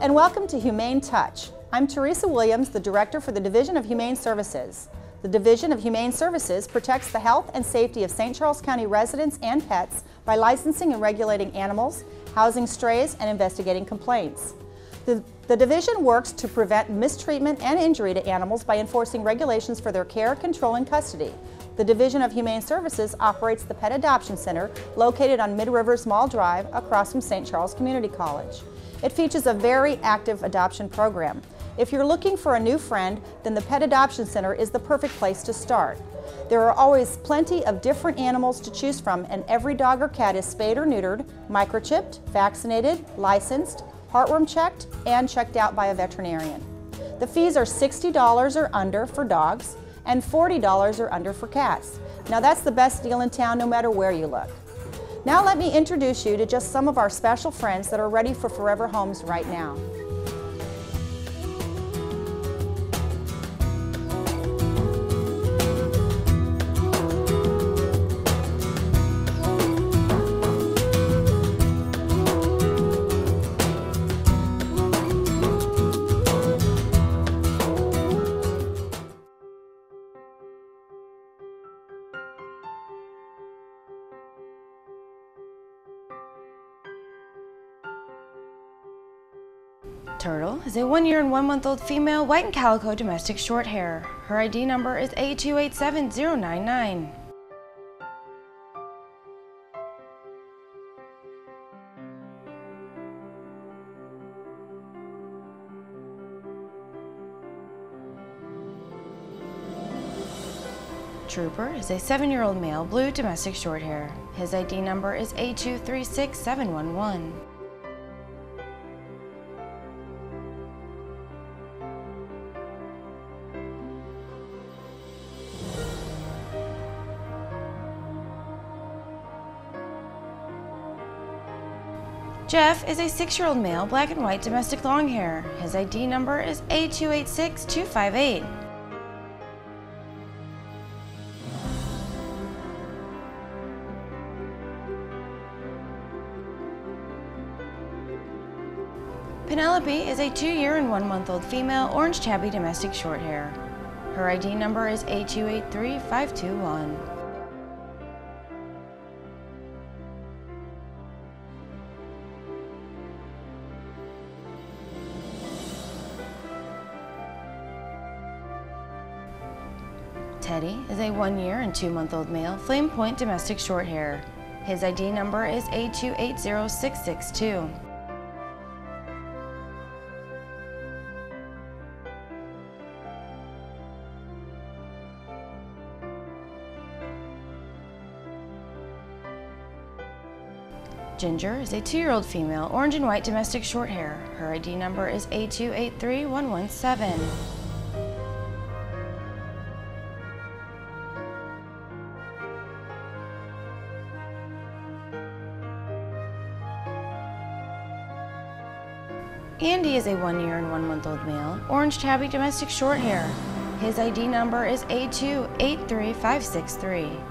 and welcome to Humane Touch. I'm Teresa Williams, the Director for the Division of Humane Services. The Division of Humane Services protects the health and safety of St. Charles County residents and pets by licensing and regulating animals, housing strays, and investigating complaints. The division works to prevent mistreatment and injury to animals by enforcing regulations for their care, control, and custody. The Division of Humane Services operates the Pet Adoption Center located on Mid-Rivers Mall Drive across from St. Charles Community College. It features a very active adoption program. If you're looking for a new friend, then the Pet Adoption Center is the perfect place to start. There are always plenty of different animals to choose from, and every dog or cat is spayed or neutered, microchipped, vaccinated, licensed, heartworm checked, and checked out by a veterinarian. The fees are $60 or under for dogs and $40 or under for cats. Now that's the best deal in town no matter where you look. Now let me introduce you to just some of our special friends that are ready for forever homes right now. Turtle is a 1-year and 1-month-old female white and calico domestic short hair. Her ID number is A287099. Trooper is a 7-year-old male blue domestic short hair. His ID number is A236711. Jeff is a 6-year-old male black and white domestic long hair. His ID number is A286258. Penelope is a 2-year and 1-month-old female orange tabby domestic short hair. Her ID number is A283521. Teddy is a 1-year and 2-month-old male flame point domestic short hair. His ID number is A280662. Ginger is a 2-year-old female orange and white domestic short hair. Her ID number is A283117. Andy is a 1-year and 1-month-old male, orange tabby domestic short hair. His ID number is A283563.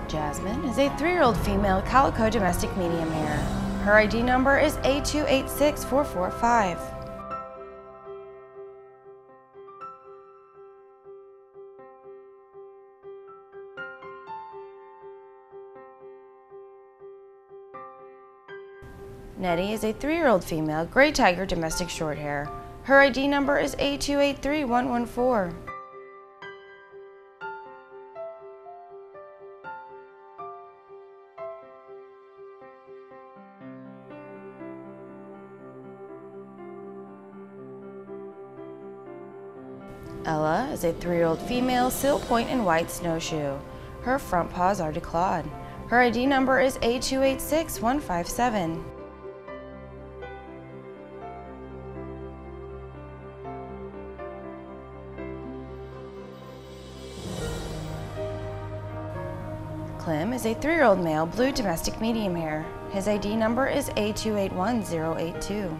Jasmine is a 3-year-old female calico domestic medium hair. Her ID number is A286445. Nettie is a 3-year-old female gray tiger domestic short hair. Her ID number is A283114. Ella is a 3-year-old female seal point and white snowshoe. Her front paws are declawed. Her ID number is A286157. Clem is a 3-year-old male blue domestic medium hair. His ID number is A281082.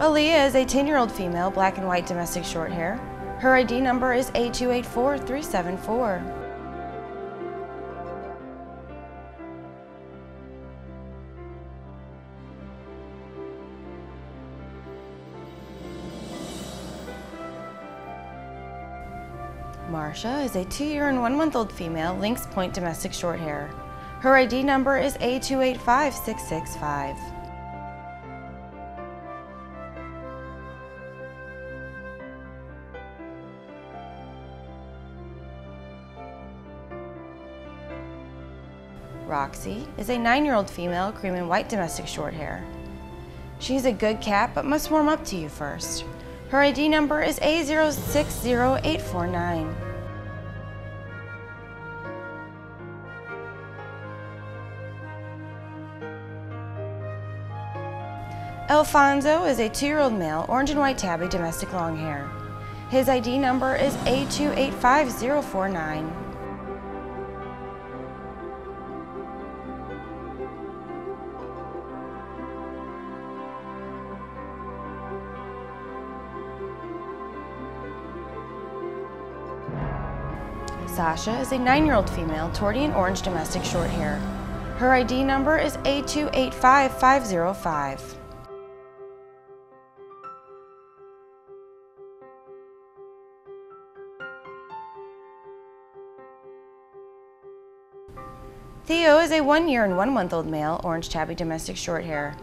Aaliyah is a 10-year-old female, black and white domestic short hair. Her ID number is A284374. Marsha is a 2-year and 1-month-old female, Lynx Point domestic short hair. Her ID number is A285665. Roxi is a 9-year-old female, cream and white domestic short hair. She's a good cat but must warm up to you first. Her ID number is A060849. Alfonzo is a 2-year-old male, orange and white tabby domestic long hair. His ID number is A285049. Sasha is a 9-year-old female, torty and orange domestic short hair. Her ID number is A285505. Theo is a 1-year and 1-month-old male, orange tabby domestic short hair.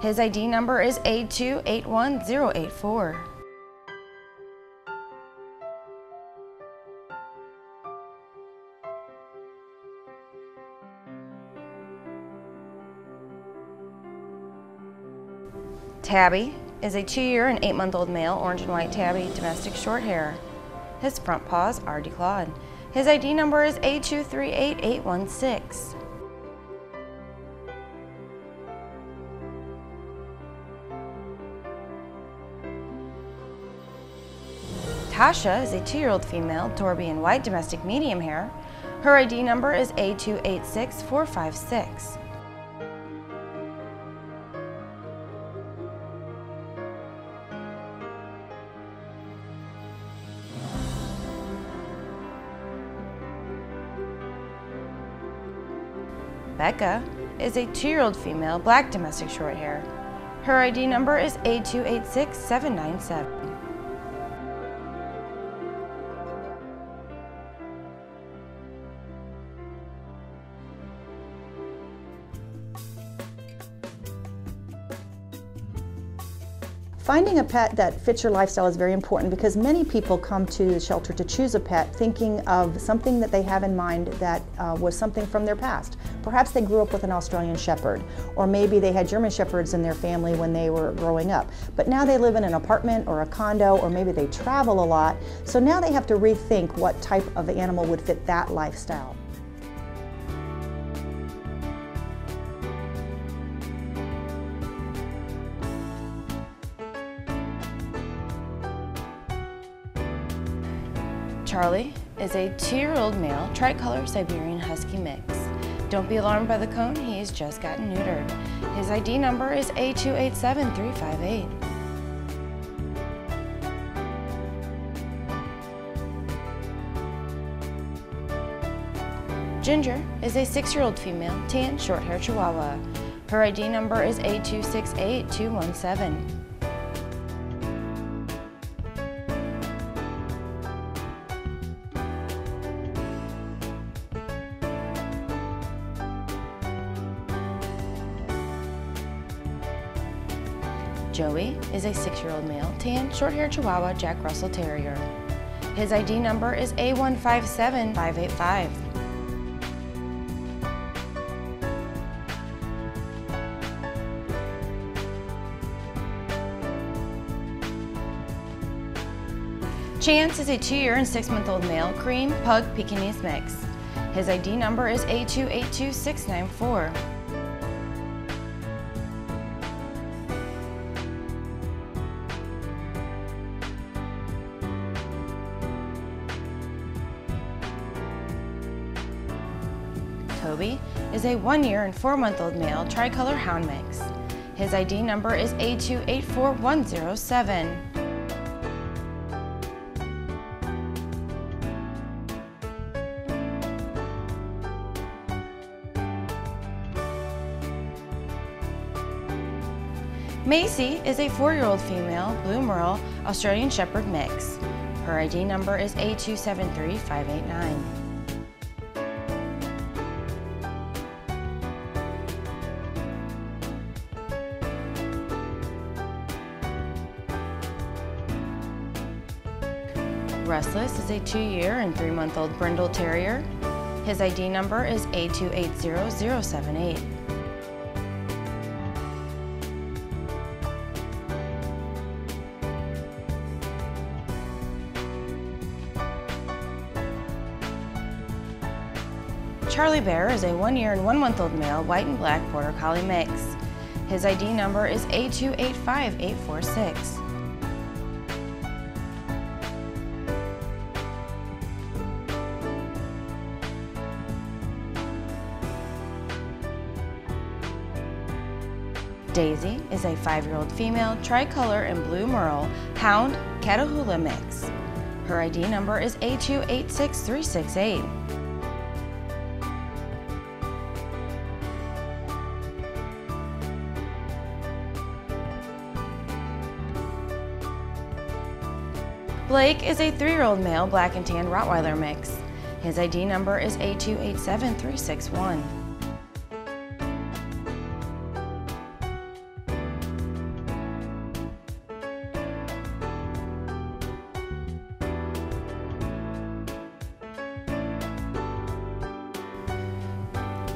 His ID number is A281084. Tabby is a 2-year and 8-month-old male, orange and white tabby, domestic short hair. His front paws are declawed. His ID number is A238816. Tasha is a 2-year-old female, Toby and white, domestic medium hair. Her ID number is A286456. Becca is a 2-year-old female, black domestic short hair. Her ID number is A286797. Finding a pet that fits your lifestyle is very important because many people come to the shelter to choose a pet thinking of something that they have in mind that was something from their past. Perhaps they grew up with an Australian Shepherd, or maybe they had German Shepherds in their family when they were growing up. But now they live in an apartment or a condo, or maybe they travel a lot, so now they have to rethink what type of animal would fit that lifestyle. Charlie is a 2-year-old male, tricolor Siberian Husky mix. Don't be alarmed by the cone, he has just gotten neutered. His ID number is A287358. Ginger is a 6-year-old female, tan, short-hair Chihuahua. Her ID number is A268217. Joey is a 6-year-old male, tan, short-haired Chihuahua Jack Russell Terrier. His ID number is A157585. Chance is a 2-year and 6-month-old male, cream, pug, Pekingese mix. His ID number is A282694. Toby is a 1-year and 4-month-old male, tricolor hound mix. His ID number is A284107. Macy is a 4-year-old female Blue Merle Australian Shepherd mix. Her ID number is A273589. Restless is a 2-year and 3-month-old Brindle Terrier. His ID number is A280078. Charlie Bear is a 1-year and 1-month-old male white and black Border Collie mix. His ID number is A285846. Daisy is a 5-year-old female tricolor and Blue Merle Hound Catahoula mix. Her ID number is A286368. Blake is a 3-year-old male black and tan Rottweiler mix. His ID number is A287361.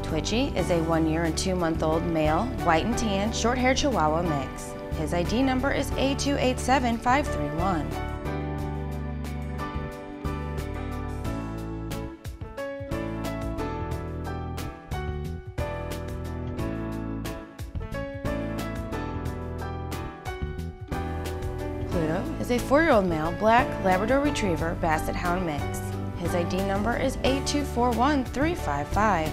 Twitchy is a 1-year and 2-month-old male white and tan short-haired Chihuahua mix. His ID number is A287531. Pluto is a 4-year-old male black Labrador Retriever Basset Hound mix. His ID number is A241355.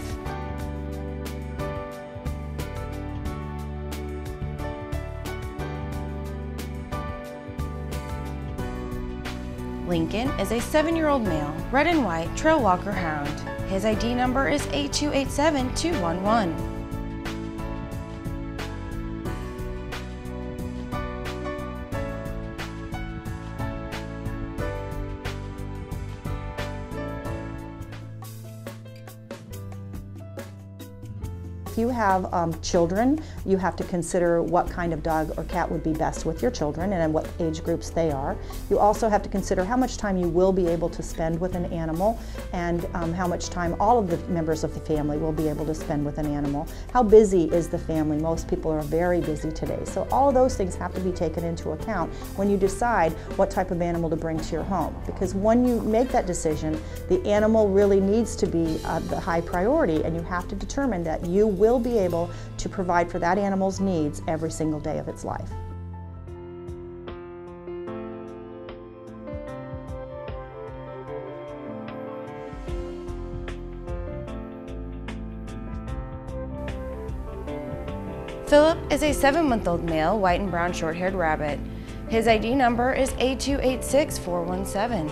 Lincoln is a 7-year-old male red and white Trail Walker Hound. His ID number is A287211. If you have children, you have to consider what kind of dog or cat would be best with your children and what age groups they are. You also have to consider how much time you will be able to spend with an animal and how much time all of the members of the family will be able to spend with an animal. How busy is the family? Most people are very busy today. So all of those things have to be taken into account when you decide what type of animal to bring to your home. Because when you make that decision, the animal really needs to be the high priority, and you have to determine that you will be able to provide for that animal's needs every single day of its life. Phillip is a 7-month-old male white and brown short-haired rabbit. His ID number is A286417.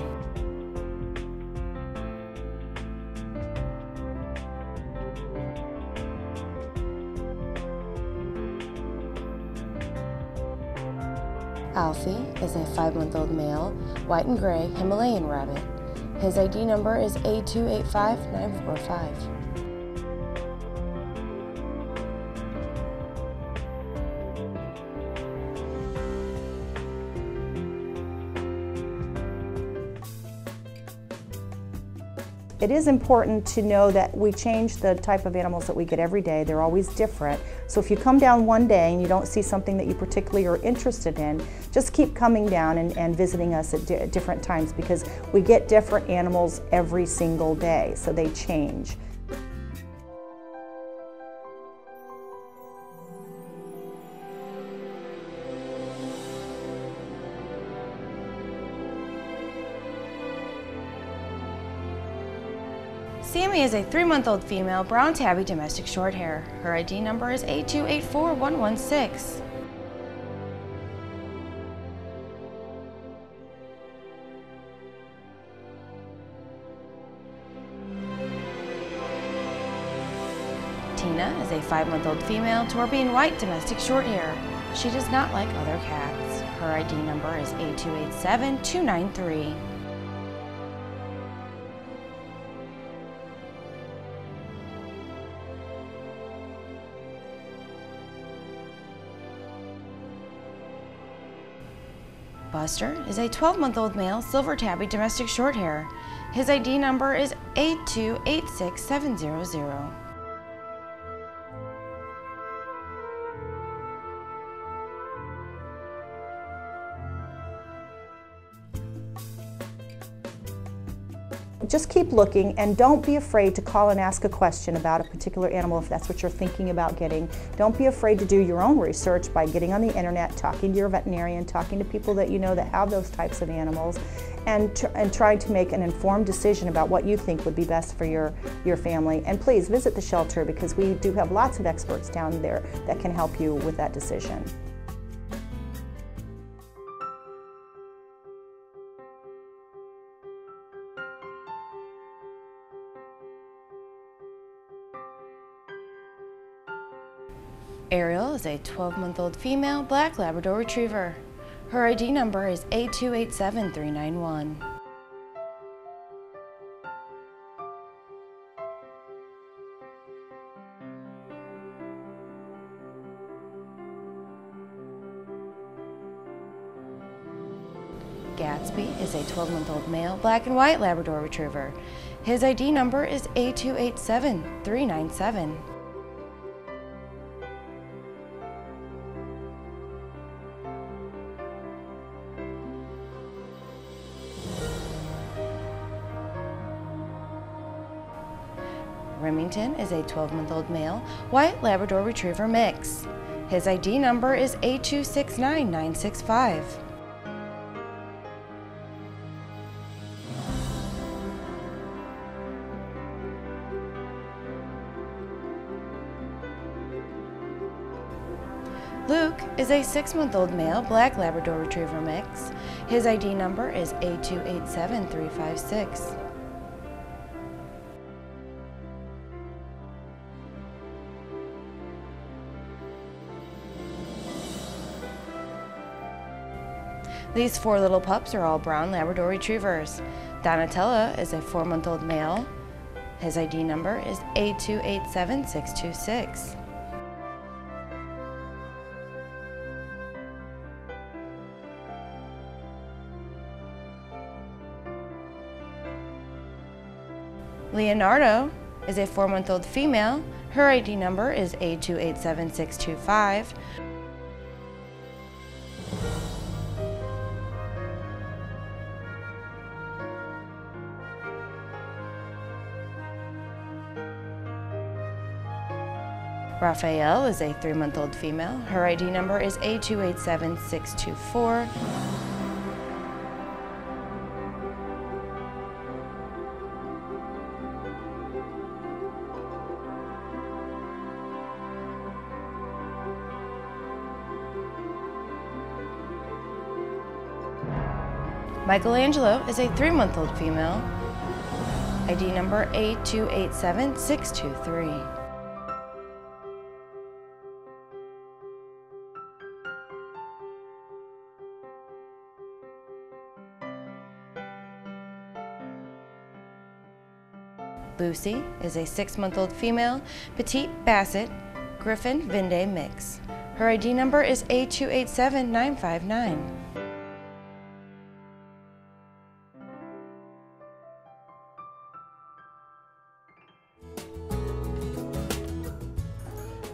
Alfie is a 5-month-old male white and gray Himalayan rabbit. His ID number is A285945. It is important to know that we change the type of animals that we get every day. They're always different. So if you come down one day and you don't see something that you particularly are interested in, just keep coming down and visiting us at different times, because we get different animals every single day, so they change. Sammy is a 3-month-old female brown tabby domestic shorthair. Her ID number is A284116. Tina is a 5-month-old female Torbian white domestic shorthair. She does not like other cats. Her ID number is A287293. Buster is a 12-month-old male silver tabby domestic shorthair. His ID number is A286700. Just keep looking and don't be afraid to call and ask a question about a particular animal if that's what you're thinking about getting. Don't be afraid to do your own research by getting on the internet, talking to your veterinarian, talking to people that you know that have those types of animals, and trying to make an informed decision about what you think would be best for your family. And please visit the shelter because we do have lots of experts down there that can help you with that decision. Ariel is a 12-month-old female black Labrador Retriever. Her ID number is A287391. Gatsby is a 12-month-old male black and white Labrador Retriever. His ID number is A287397. Remington is a 12-month-old male white Labrador Retriever mix. His ID number is A269965. Luke is a 6-month-old male black Labrador Retriever mix. His ID number is A287356. These 4 little pups are all brown Labrador Retrievers. Donatella is a 4-month-old male. His ID number is A287626. Leonardo is a 4-month-old female. Her ID number is A287625. Raphael is a 3-month-old female. Her ID number is A287624. Michelangelo is a 3-month-old female. ID number A287623. Lucy is a 6-month-old female, petite Basset, Griffin Vendée mix. Her ID number is A287959.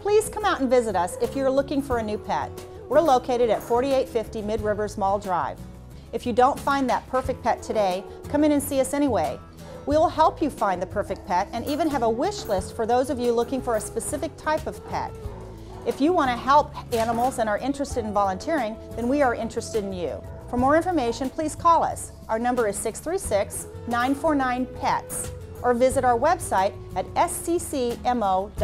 Please come out and visit us if you're looking for a new pet. We're located at 4850 Mid Rivers Mall Drive. If you don't find that perfect pet today, come in and see us anyway. We will help you find the perfect pet and even have a wish list for those of you looking for a specific type of pet. If you want to help animals and are interested in volunteering, then we are interested in you. For more information, please call us. Our number is 636-949-PETS, or visit our website at sccmo.org.